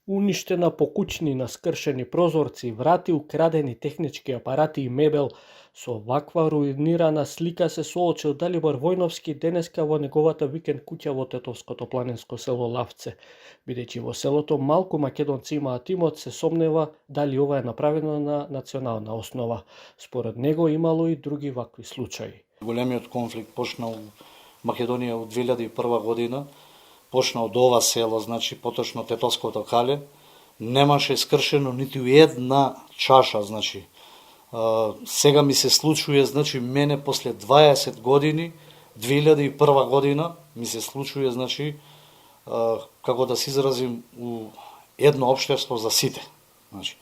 Уништена покучнина, скршени прозорци, врати, украдени технички апарати и мебел. Со ваква руинирана слика се соочил Далибор Војновски денеска во неговата викенд куќа во тетовското планинско село Лавце. Бидејќи во селото малку македонци имаат имот, се сомнева дали ова е направено на национална основа. Според него имало и други вакви случаи. Големиот конфликт почнал Македонија од 2001 година, почна од ова село, значи поточно Тетовското кале, немаше скршено ниту една чаша, значи. Сега ми се случува, значи мене после 20 години, 2001 година, ми се случува, значи, како да се изразим, у едно општество за сите. Значи,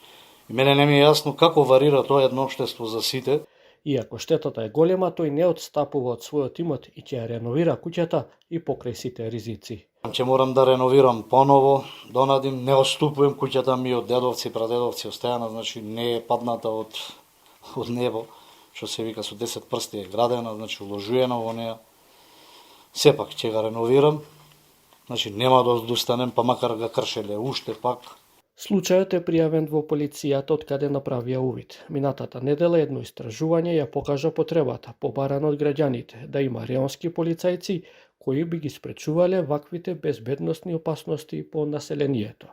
и мене не ми е јасно како варира тоа едно општество за сите. Иако штетата е голема, тој не отстапува од својот имот и ќе ја реновира куќата и покрај сите ризици. Ќе морам да реновирам поново, донадим, не отступувам, куќата ми од дедовци, прадедовци остајана, значи не е падната од небо, што се вика со 10 прсти е градена, значи уложуена во неа. Сепак ќе го реновирам, значи нема да одустанем, па макар ga кршеле уште пак. Случајот е пријавен во полицијата од каде направија увид. Минатата недела едно истражување ја покажа потребата, побарана од граѓаните, да има реонски полицајци кои би ги спречувале ваквите безбедносни опасности по населението.